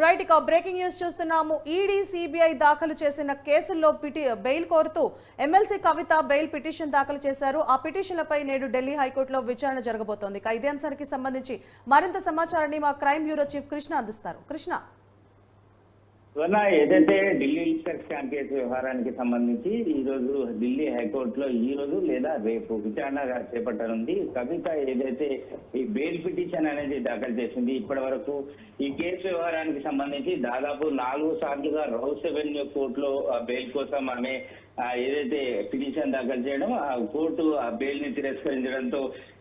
Right ఇక breaking news చూస్తున్నాము. ED CBI దాఖలు చేసిన కేసుల్లో బెయిల్ కోరుతూ ఎమ్మెల్సీ కవిత బెయిల్ పిటిషన్ దాఖలు చేశారు. ఆ పిటిషన్లపై నేడు ఢిల్లీ హైకోర్టులో విచారణ జరగబోతోంది. ఇదే అంశానికి సంబంధించి మరింత సమాచారాన్ని మా క్రైమ్ బ్యూరో చీఫ్ కృష్ణ అందిస్తారు. కృష్ణ, ఏదైతే ఢిల్లీ లిక్కర్ స్కామ్ కేసు వ్యవహారానికి సంబంధించి ఈ రోజు ఢిల్లీ హైకోర్టులో ఈ రోజు లేదా రేపు విచారణ చేపట్టనుంది. కవిత ఏదైతే ఈ బెయిల్ పిటిషన్ అనేది దాఖలు చేసింది, ఇప్పటి వరకు ఈ కేసు వ్యవహారానికి సంబంధించి దాదాపు 4 సార్లుగా రౌస్ అవెన్యూ కోర్టులో బెయిల్ కోసం ఆమె ఏదైతే పిటిషన్ దాఖలు చేయడం, ఆ కోర్టు ఆ బెయిల్ ని తిరస్కరించడంతో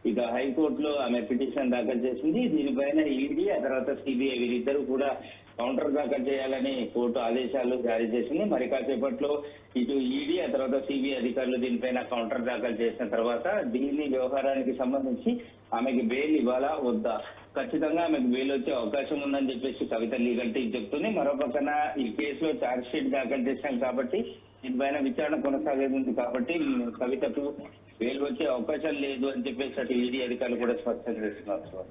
ఇక హైకోర్టులో ఆమె పిటిషన్ దాఖలు చేసింది. దీనిపైన ఈడీ ఆ తర్వాత సిబిఐ వీరిద్దరూ కూడా కౌంటర్ దాఖలు చేయాలని కోర్టు ఆదేశాలు జారీ చేసింది. మరి కాసేపట్లో ఇటు ఈడీ ఆ తర్వాత సిబిఐ అధికారులు దీనిపైన కౌంటర్ దాఖలు చేసిన తర్వాత ఢిల్లీ వ్యవహారానికి సంబంధించి ఆమెకి బెయిల్ ఇవ్వాలా వద్దా, ఖచ్చితంగా ఆమెకు బెయిల్ వచ్చే అవకాశం ఉందని చెప్పేసి కవిత లీగల్ టీం చెప్తుంది. మరో పక్కన ఈ కేసులో ఛార్జ్ షీట్ దాఖలు చేశాం కాబట్టి దీనిపైన విచారణ కొనసాగేది కాబట్టి కవితకు బెయిల్ వచ్చే అవకాశం లేదు అని చెప్పేసి అటు ఈడీ అధికారులు కూడా స్పష్టం చేస్తున్నారు.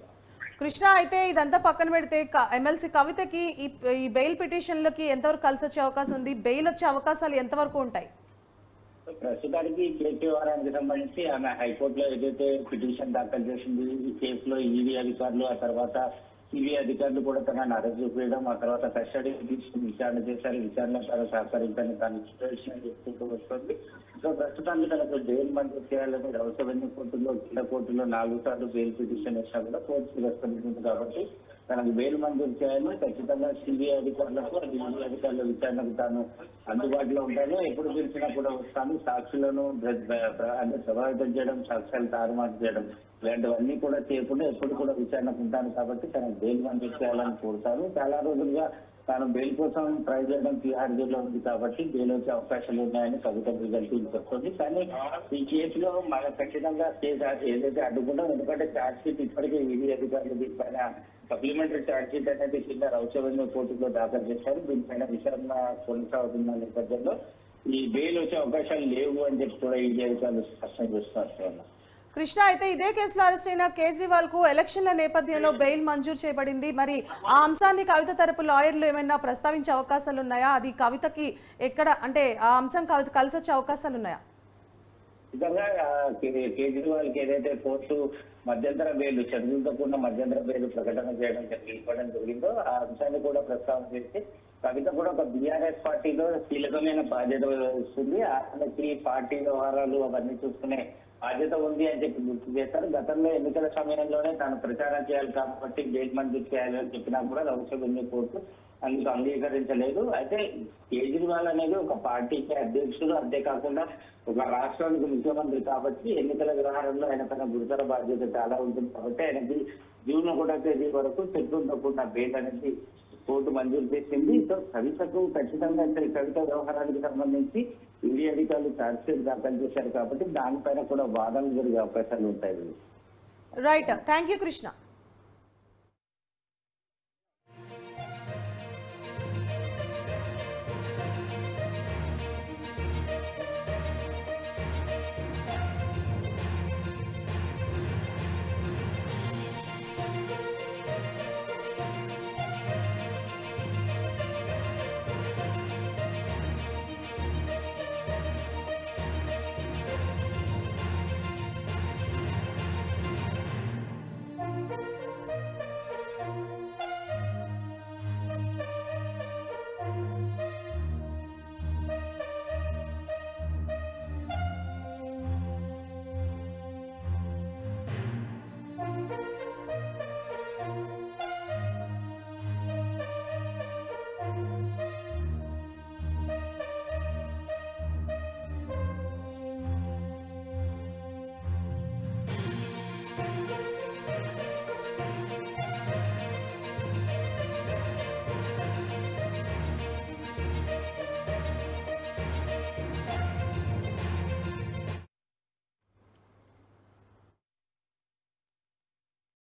కృష్ణ, అయితే ఇదంతా పక్కన పెడితే ఎమ్మెల్సీ కవితకి ఈ బెయిల్ పిటిషన్లకి ఎంతవరకు కలిసి వచ్చే అవకాశం ఉంది? బెయిల్ వచ్చే అవకాశాలు ఎంతవరకు ఉంటాయి? ప్రస్తుతానికి కేసు వ్యవహారానికి సంబంధించి ఆమె హైకోర్టులో ఏదైతే పిటిషన్ దాఖలు చేసింది, ఈ కేసులో ఈడీ అధికారులు ఆ తర్వాత సిబిఐ అధికారులు కూడా తనను అరెస్ట్ చూపించడం, ఆ తర్వాత కస్టడీ తీసుకుని విచారణ చేశారు. విచారణ తన సహకరించని తన సిచ్యువేషన్ చెప్పుకుంటూ వస్తుంది. సో ప్రస్తుతానికి తనకు బెయిల్ మంజూరు చేయాలని రౌస్ అవెన్యూ కోర్టులో కింద కోర్టులో 4 సార్లు బెయిల్ పిటిషన్ వేసినా కూడా కోర్టు తిరస్కరించింది. కాబట్టి తనకు బెయిల్ మంజూరు చేయాలని ఖచ్చితంగా సిబిఐ అధికారులకు ఈడీ అధికారుల విచారణకు తాను అందుబాటులో ఉంటాను, ఎప్పుడు పిలిచినా కూడా వస్తాను, సాక్షులను అంటే ప్రభావితం చేయడం, సాక్ష్యాలు తారుమారు చేయడం ఇలాంటివన్నీ కూడా చేయకుండా ఎప్పుడు కూడా విచారణకు ఉంటాను. కాబట్టి తనకు బెయిల్ మంజూరు చేయాలని కోరుతాను. చాలా రోజులుగా తాను బెయిల్ కోసం ట్రై చేయడం తిహార్ జైల్లో ఉంది కాబట్టి బెయిల్ వచ్చే అవకాశాలు ఉన్నాయని కవిత లీగల్ టీం చెప్తుంది. కానీ ఈ కేసులో మన ఖచ్చితంగా కేసు ఏదైతే అడ్డుకుంటాం, ఎందుకంటే ఛార్జ్ షీట్ ఇప్పటికే ఈడీ అధికారులు దీనిపైన సప్లిమెంటరీ ఛార్జ్ షీట్ అనేది కింద రౌస్ అవెన్యూ కోర్టులో దాఖలు చేశారు. దీనిపైన విచారణ కొనసాగుతున్న నేపథ్యంలో ఈ బెయిల్ వచ్చే అవకాశాలు లేవు అని చెప్పి కూడా ఈడీ అధికారులు స్పష్టం చేస్తున్నారు. కృష్ణ, అయితే ఇదే కేసులో అరెస్ట్ అయిన కేజ్రీవాల్ కు ఎలక్షన్ల నేపథ్యంలో బెయిల్ మంజూరు చేయబడింది. మరి ఆ అంశాన్ని కవిత తరపు లాయర్లు ఏమైనా ప్రస్తావించే అవకాశాలు ఉన్నాయా? అది కవితకి ఎక్కడ అంటే ఆ అంశం కలిసి వచ్చే అవకాశాలు ఉన్నాయా? నిజంగా కేజ్రీవాల్ కి ఏదైతే కోర్టు మధ్యంతర బెయిల్ షెడ్యూల్ తో కూడిన మధ్యంతర బెయిల్ ప్రకటన ఇవ్వడం జరిగిందో ఆ అంశాన్ని కూడా ప్రస్తావన చేసి కవిత కూడా ఒక బీఆర్ఎస్ పార్టీలో కీలకమైన బాధ్యత వహిస్తుంది. ఆమెకి పార్టీ వ్యవహారాలు అవన్నీ చూసుకునే బాధ్యత ఉంది అని చెప్పి గుర్తు చేశారు. గతంలో ఎన్నికల సమయంలోనే తాను ప్రచారం చేయాలి కాబట్టి బెయిల్ మంజూరు చేయాలి అని చెప్పినా కూడా రౌస్ అవెన్యూ కోర్టు అందుకు అంగీకరించలేదు. అయితే కేజ్రీవాల్ అనేది ఒక పార్టీకి అధ్యక్షుడు, అంతేకాకుండా ఒక రాష్ట్రానికి ముఖ్యమంత్రి కాబట్టి ఎన్నికల వ్యవహారంలో ఆయన తన గురుతర బాధ్యత చాలా ఉంటుంది. కాబట్టి ఆయనకి జూన్ 1వ తేదీ వరకు చెట్టు తప్పకుండా బెయిల్ అనేది కోర్టు మంజూరు చేసింది. సో కవితకు ఖచ్చితంగా కవిత వ్యవహారానికి సంబంధించి ఈడీ అధికారులు ఛార్జ్ షీట్ దాఖలు చేశారు కాబట్టి దానిపైన కూడా వాదనలు జరిగే అవకాశాలు ఉంటాయి. Right, thank you Krishna.